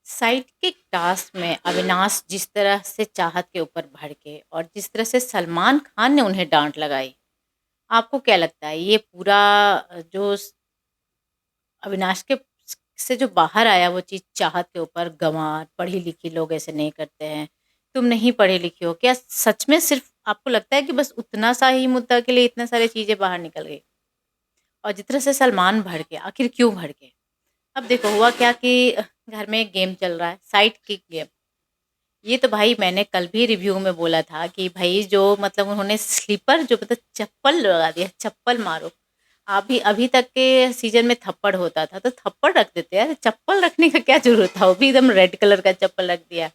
साइडकिक task में अविनाश जिस तरह से चाहत के ऊपर भड़के और जिस तरह से सलमान खान ने उन्हें डांट लगाई, आपको क्या लगता है ये पूरा अविनाश के से जो बाहर आया वो चीज़ चाहत के ऊपर गँवार, पढ़ी लिखी लोग ऐसे नहीं करते हैं, तुम नहीं पढ़े लिखे हो, क्या सच में सिर्फ आपको लगता है कि बस उतना सा ही मुद्दा के लिए इतने सारी चीज़ें बाहर निकल गई? और जिस तरह से सलमान भड़के, आखिर क्यों भड़के? अब देखो हुआ क्या कि घर में एक गेम चल रहा है, साइड किक गेम। ये तो भाई मैंने कल भी रिव्यू में बोला था कि भाई जो मतलब उन्होंने स्लीपर जो मतलब चप्पल लगा दिया, चप्पल मारो। अभी अभी तक के सीजन में थप्पड़ होता था तो थप्पड़ रख देते यार, चप्पल रखने का क्या जरूरत था? वो भी एकदम रेड कलर का चप्पल रख दिया।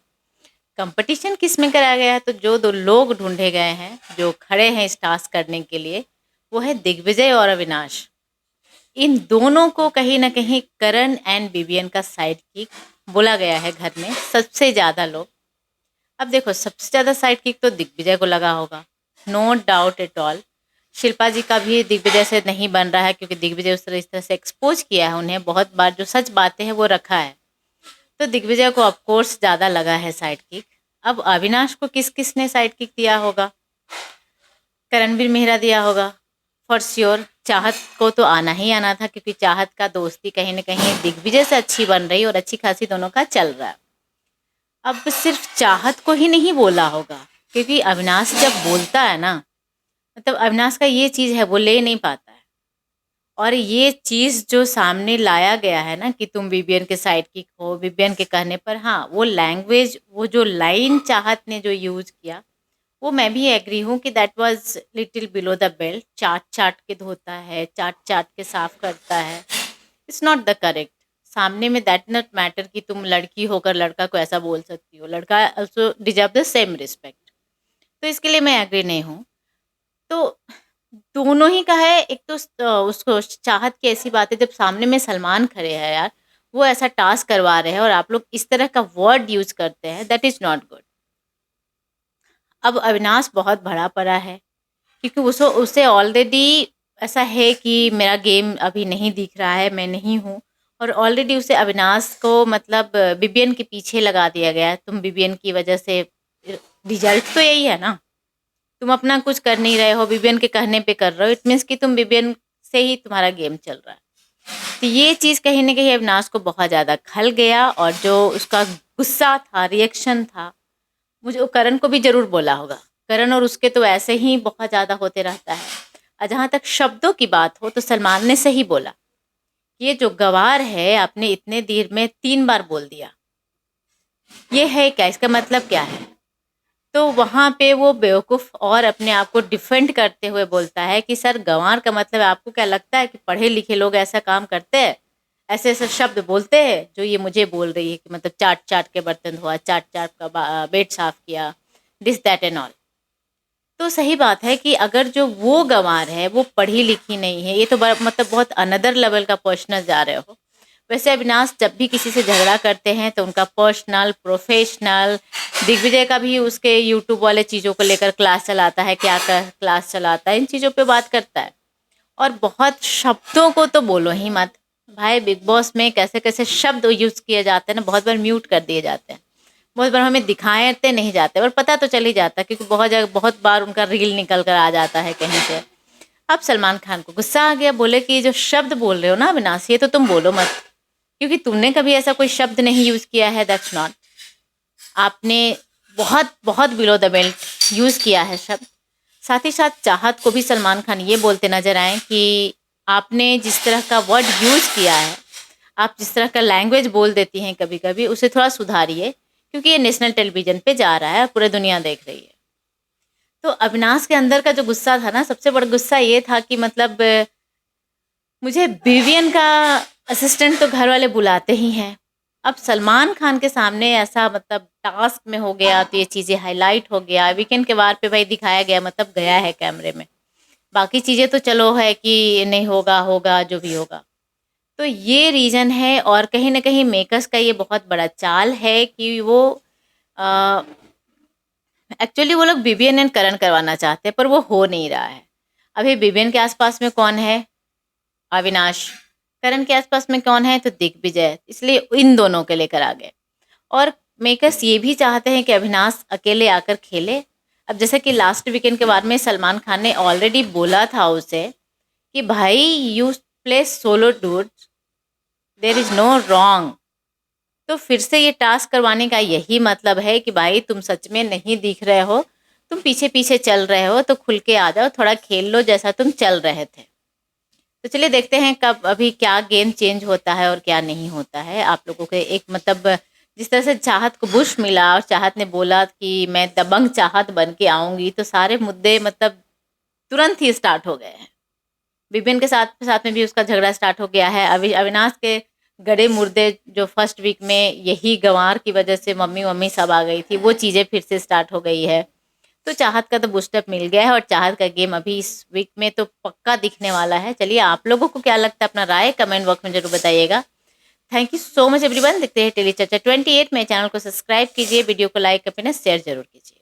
कंपटीशन किस में कराया गया है? तो जो दो लोग ढूंढे गए हैं जो खड़े हैं इस टास्क करने के लिए, वो है दिग्विजय और अविनाश। इन दोनों को कहीं न कहीं करण एंड विवियन का साइड किक बोला गया है घर में, सबसे ज़्यादा लोग। अब देखो सबसे ज़्यादा साइड किक तो दिग्विजय को लगा होगा, no doubt at all. Shilpa ji का भी दिग्विजय से नहीं बन रहा है क्योंकि दिग्विजय इस तरह से एक्सपोज किया है उन्हें, बहुत बार जो सच बातें हैं वो रखा है। तो दिग्विजय को ऑफ कोर्स ज़्यादा लगा है साइड किक। अब अविनाश को किसने साइड किक दिया होगा? करणवीर मेहरा दिया होगा फॉर श्योर। चाहत को तो आना ही आना था क्योंकि चाहत का दोस्ती कहीं न कहीं दिग्विजय से अच्छी बन रही और अच्छी खासी दोनों का चल रहा है। अब सिर्फ चाहत को ही नहीं बोला होगा क्योंकि अविनाश जब बोलता है ना, मतलब अविनाश का ये चीज़ है वो ले नहीं पाता है। और ये चीज़ जो सामने लाया गया है ना कि तुम विवियन के साइड किक हो, विवियन के कहने पर, हाँ वो लैंग्वेज, वो जो लाइन चाहत ने जो यूज़ किया, वो मैं भी एग्री हूँ कि that was little below the belt. चाट चाट के धोता है, चाट चाट के साफ करता है, इट्स नॉट द करेक्ट। सामने में दैट नॉट मैटर कि तुम लड़की होकर लड़का को ऐसा बोल सकती हो, लड़का also deserve the same respect. तो इसके लिए मैं एग्री नहीं हूँ। तो दोनों ही का है, एक तो उसको चाहत की ऐसी बात है जब सामने में सलमान खड़े हैं यार, वो ऐसा टास्क करवा रहे हैं और आप लोग इस तरह का वर्ड यूज करते हैं, दैट इज नॉट गुड। अब अविनाश बहुत भड़ा पड़ा है क्योंकि उसको उसे ऑलरेडी ऐसा है कि मेरा गेम अभी नहीं दिख रहा है, मैं नहीं हूँ। और ऑलरेडी उसे अविनाश को मतलब विवियन के पीछे लगा दिया गया है, तुम विवियन की वजह से। रिजल्ट तो यही है ना, तुम अपना कुछ कर नहीं रहे हो, विवियन के कहने पे कर रहे हो, इट मीन्स कि तुम विवियन से ही तुम्हारा गेम चल रहा है। तो ये चीज़ कहीं ना कहीं अविनाश को बहुत ज़्यादा खल गया और जो उसका गुस्सा था, रिएक्शन था, मुझे वो करण को भी ज़रूर बोला होगा। करण और उसके तो ऐसे ही बहुत ज़्यादा होते रहता है। और जहाँ तक शब्दों की बात हो तो सलमान ने सही बोला, ये जो गवार है आपने इतने देर में 3 बार बोल दिया, ये है क्या? इसका मतलब क्या है? तो वहाँ पे वो बेवकूफ़ और अपने आप को डिफेंड करते हुए बोलता है कि सर गँवार का मतलब है, आपको क्या लगता है कि पढ़े लिखे लोग ऐसा काम करते हैं? ऐसे-ऐसे शब्द बोलते हैं जो ये मुझे बोल रही है कि मतलब चाट-चाट के बर्तन धोआ, चाट-चाट का बेड साफ किया, दिस दैट एंड ऑल। तो सही बात है कि अगर जो वो गँवार है वो पढ़ी लिखी नहीं है, ये तो मतलब बहुत अनदर लेवल का पर्सनल जा रहे हो। वैसे अविनाश जब भी किसी से झगड़ा करते हैं तो उनका पर्सनल, प्रोफेशनल, दिग्विजय का भी उसके यूट्यूब वाले चीज़ों को लेकर क्लास चलाता है, क्या क्लास चलाता है, इन चीज़ों पे बात करता है। और बहुत शब्दों को तो बोलो ही मत। भाई बिग बॉस में कैसे-कैसे शब्द यूज़ किए जाते हैं ना, बहुत बार म्यूट कर दिए जाते हैं। बहुत बार हमें दिखाते नहीं जाते और पता तो चल ही जाता है क्योंकि बहुत जगह बहुत बार उनका रील निकल कर आ जाता है कहीं से। अब सलमान खान को गुस्सा आ गया, बोले कि ये जो शब्द बोल रहे हो ना अविनाश, ये तो तुम बोलो मत क्योंकि तुमने कभी ऐसा कोई शब्द नहीं यूज़ किया है, दैट्स नॉट। आपने बहुत बहुत बिलो द बेल्ट यूज़ किया है शब्द। साथ ही साथ चाहत को भी सलमान खान ये बोलते नजर आए कि आपने जिस तरह का वर्ड यूज़ किया है, आप जिस तरह का लैंग्वेज बोल देती हैं कभी कभी, उसे थोड़ा सुधारिए क्योंकि ये नेशनल टेलीविजन पे जा रहा है, पूरी दुनिया देख रही है। तो अविनाश के अंदर का जो गुस्सा था ना, सबसे बड़ा गुस्सा ये था कि मतलब मुझे विवियन का असिस्टेंट तो घर वाले बुलाते ही हैं, अब सलमान खान के सामने ऐसा मतलब टास्क में हो गया तो ये चीज़ें हाईलाइट हो गया, वीकेंड के वार पे भाई दिखाया गया, मतलब गया है कैमरे में। बाकी चीज़ें तो चलो है कि नहीं होगा होगा जो भी होगा। तो ये रीज़न है और कहीं न कहीं मेकर्स का ये बहुत बड़ा चाल है कि वो एक्चुअली वो लोग विवियन एंड करण करवाना चाहते हैं पर वो हो नहीं रहा है। अभी विवियन के आसपास में कौन है? अविनाश। करण के आसपास में कौन है? तो दिग्विजय, इसलिए इन दोनों के लेकर आ गए। और मेकर्स ये भी चाहते हैं कि अविनाश अकेले आकर खेले। अब जैसे कि लास्ट वीकेंड के बारे में सलमान खान ने ऑलरेडी बोला था उसे कि भाई you play solo dude, there is no wrong. तो फिर से ये टास्क करवाने का यही मतलब है कि भाई तुम सच में नहीं दिख रहे हो, तुम पीछे पीछे चल रहे हो, तो खुल के आ जाओ, थोड़ा खेल लो जैसा तुम चल रहे थे। तो चलिए देखते हैं कब अभी क्या गेम चेंज होता है और क्या नहीं होता है। आप लोगों के एक मतलब जिस तरह से चाहत को बुश मिला और चाहत ने बोला कि मैं दबंग चाहत बन के आऊंगी, तो सारे मुद्दे मतलब तुरंत ही स्टार्ट हो गए हैं। विपिन के साथ साथ में भी उसका झगड़ा स्टार्ट हो गया है। अभी अविनाश के गड़े मुर्दे जो फर्स्ट वीक में यही गंवार की वजह से मम्मी मम्मी सब आ गई थी, वो चीज़ें फिर से स्टार्ट हो गई है। तो चाहत का तो बूस्टअप मिल गया है और चाहत का गेम अभी इस वीक में तो पक्का दिखने वाला है। चलिए आप लोगों को क्या लगता है, अपना राय कमेंट बॉक्स में जरूर बताइएगा। Thank you so much everyone. देखते हैं टेली चर्चा 28 में। चैनल को सब्सक्राइब कीजिए, वीडियो को लाइक अपने शेयर जरूर कीजिए।